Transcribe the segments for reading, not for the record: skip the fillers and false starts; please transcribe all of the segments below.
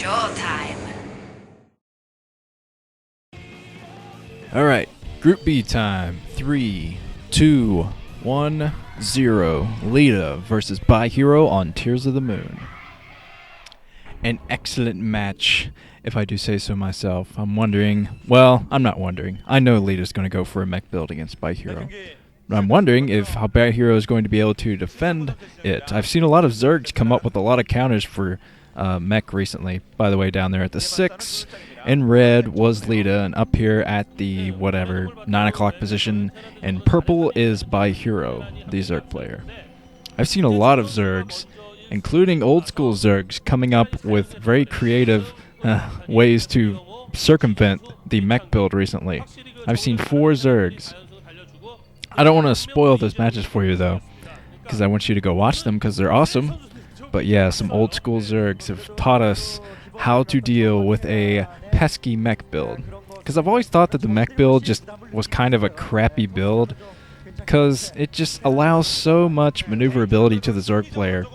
Showtime. Alright, Group B time. 3, 2, 1, 0. Leta versus by.hero on Tears of the Moon. An excellent match, if I do say so myself. I'm wondering, well, I'm not wondering. I know Leta's going to go for a mech build against by.hero. But I'm wondering if how by.hero is going to be able to defend it. I've seen a lot of Zergs come up with a lot of counters for mech recently. By the way, down there at the 6, in red was Leta, and up here at the, whatever, 9 o'clock position, and purple is by.hero, the Zerg player. I've seen a lot of Zergs, including old school Zergs, coming up with very creative ways to circumvent the mech build recently. I've seen 4 Zergs. I don't want to spoil those matches for you, though, because I want you to go watch them because they're awesome. But yeah, some old school Zergs have taught us how to deal with a pesky mech build. Because I've always thought that the mech build just was kind of a crappy build, because it just allows so much maneuverability to the Zerg player.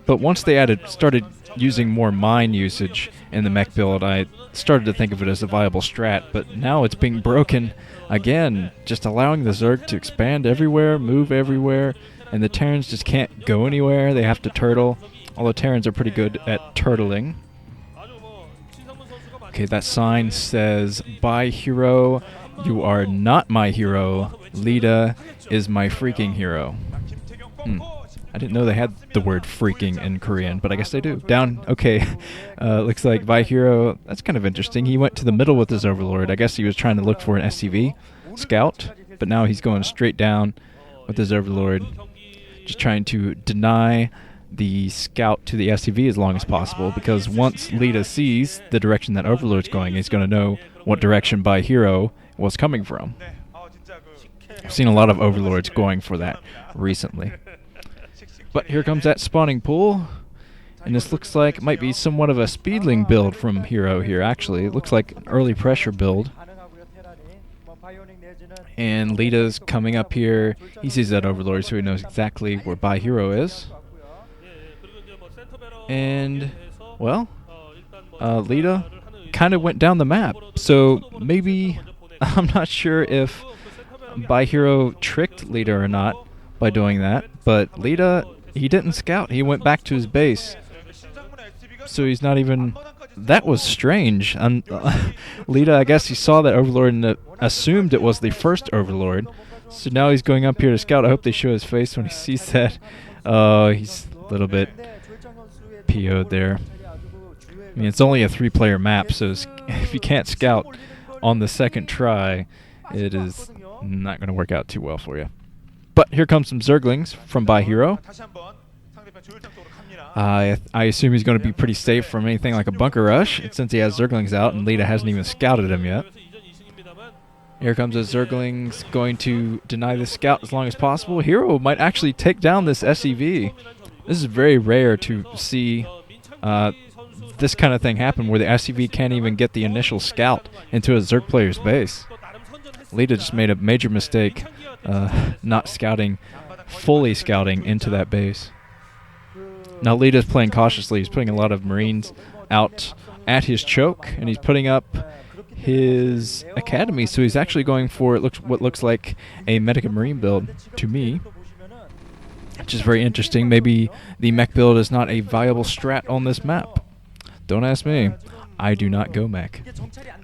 But once they started using more mine usage in the mech build, I started to think of it as a viable strat, but now it's being broken again, just allowing the Zerg to expand everywhere, move everywhere, and the Terrans just can't go anywhere. They have to turtle, although Terrans are pretty good at turtling. Okay, that sign says, by.hero, you are not my hero. Leta is my freaking hero. I didn't know they had the word freaking in Korean, but I guess they do. Down, okay, looks like by.hero, that's kind of interesting. He went to the middle with his Overlord. I guess he was trying to look for an SCV scout, but now he's going straight down with his Overlord, just trying to deny the scout to the SCV as long as possible, because once Leta sees the direction that Overlord's going, he's going to know what direction by.hero was coming from. I've seen a lot of Overlords going for that recently. But here comes that spawning pool, and this looks like it might be somewhat of a speedling build from Hero here, actually. It looks like an early pressure build. And Leta's coming up here. He sees that Overlord, so he knows exactly where by.hero is. And, well, Leta kind of went down the map. So maybe, I'm not sure if by.hero tricked Leta or not by doing that, but Leta, he didn't scout. He went back to his base. So he's not even... That was strange. Leta, I guess he saw that Overlord and assumed it was the first Overlord. So now he's going up here to scout. I hope they show his face when he sees that. Oh, he's a little bit PO'd there. I mean, it's only a 3-player map, so if you can't scout on the second try, it is not going to work out too well for you. But here comes some Zerglings from by.hero. I assume he's going to be pretty safe from anything like a bunker rush, since he has Zerglings out and Leta hasn't even scouted him yet. Here comes a Zerglings going to deny the scout as long as possible. Hero might actually take down this SCV. This is very rare to see this kind of thing happen, where the SCV can't even get the initial scout into a Zerg player's base. Leta just made a major mistake not scouting, fully scouting into that base. Now Leta's playing cautiously. He's putting a lot of Marines out at his choke, and he's putting up his academy, so he's actually going for what looks like a Medica Marine build to me, which is very interesting. Maybe the mech build is not a viable strat on this map. Don't ask me. I do not go mech.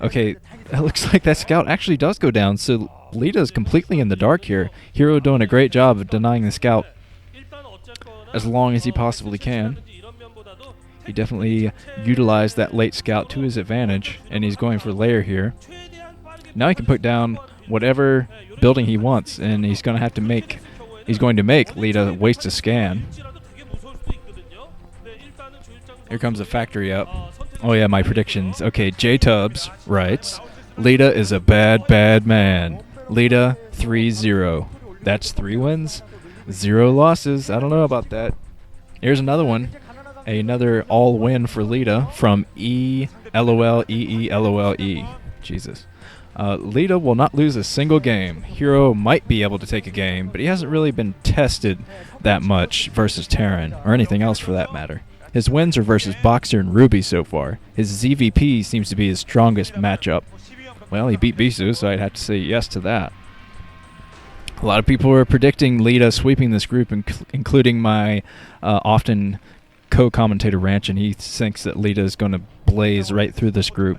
Okay, it looks like that scout actually does go down, so Leta is completely in the dark here. Hero doing a great job of denying the scout as long as he possibly can. He definitely utilized that late scout to his advantage, and he's going for lair here. Now he can put down whatever building he wants, and he's going to make Leta waste a scan. Here comes the factory up. Oh yeah, my predictions. Okay, J-Tubbs writes, Leta is a bad, bad man. Leta 3-0. That's 3 wins, 0 losses. I don't know about that. Here's another one. Another all-win for Leta from ELOLEELOLE. Jesus. Leta will not lose a single game. Hero might be able to take a game, but he hasn't really been tested that much versus Terran, or anything else for that matter. His wins are versus Boxer and Ruby so far. His ZVP seems to be his strongest matchup. Well, he beat Bisu, so I'd have to say yes to that. A lot of people are predicting Leta sweeping this group, including my often co-commentator Ranch, and he thinks that Leta is going to blaze right through this group.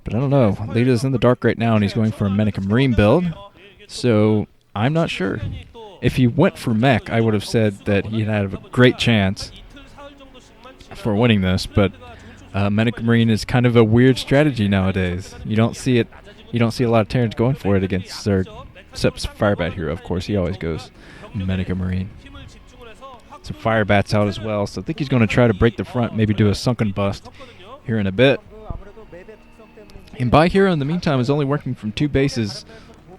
But I don't know. Leta's in the dark right now, and he's going for a Medic and Marine build, so I'm not sure. If he went for Mech, I would have said that he had a great chance for winning this, but Medic and Marine is kind of a weird strategy nowadays. You don't see it. You don't see a lot of Terrans going for it against Zerg, except Firebat Hero, of course. He always goes Medic and Marine. So Firebat's out as well, so I think he's going to try to break the front, maybe do a sunken bust here in a bit. And by.hero, in the meantime, is only working from 2 bases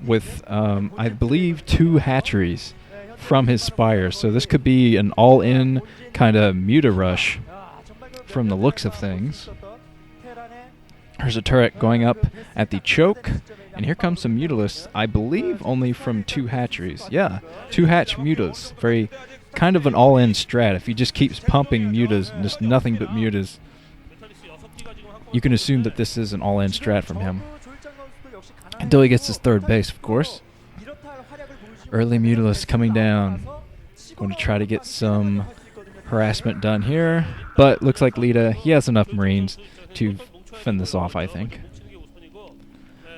with, I believe, 2 hatcheries from his spire. So this could be an all-in kind of Muta rush from the looks of things. There's a turret going up at the choke, and here comes some Mutalisks, I believe only from 2 hatcheries. Yeah, 2 hatch Mutas. Very kind of an all-in strat. If he just keeps pumping Mutas, just nothing but Mutas, you can assume that this is an all-in strat from him. Until he gets his 3rd base, of course. Early Mutalisk coming down. Going to try to get some harassment done here. But looks like Leta, he has enough Marines to fend this off, I think.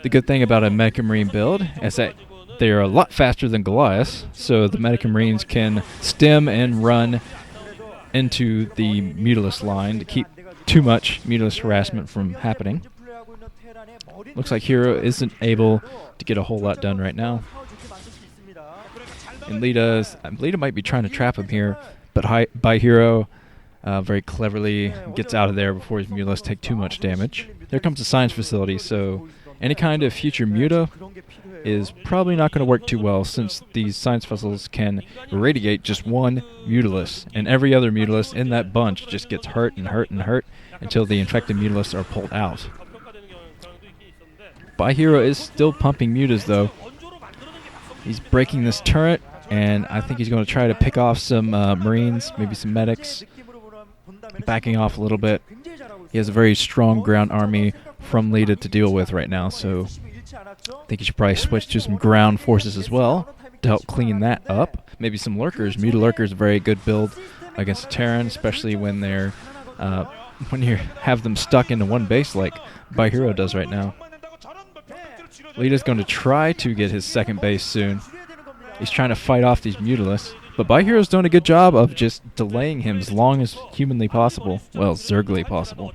The good thing about a Medic and Marine build is that they are a lot faster than Goliath. So the Medic and Marines can stem and run into the Mutalisk line to keep too much Mutalisk harassment from happening. Looks like Hero isn't able to get a whole lot done right now. And Leta might be trying to trap him here, but by.hero very cleverly gets out of there before his Mutalisks take too much damage. There comes a science facility, so any kind of future Muta is probably not going to work too well, since these science vessels can irradiate just 1 Mutalisk, and every other Mutalisk in that bunch just gets hurt and hurt and hurt until the infected Mutalisks are pulled out. by.hero is still pumping Mutas, though. He's breaking this turret, and I think he's going to try to pick off some Marines, maybe some medics, backing off a little bit. He has a very strong ground army from Leta to deal with right now, so I think he should probably switch to some ground forces as well to help clean that up. Maybe some lurkers. Muta lurkers, a very good build against a Terran, especially when they're when you have them stuck into 1 base like by.hero does right now. Leta's going to try to get his 2nd base soon. He's trying to fight off these Mutalisks, but by.hero's doing a good job of just delaying him as long as humanly possible. Well, Zergly possible.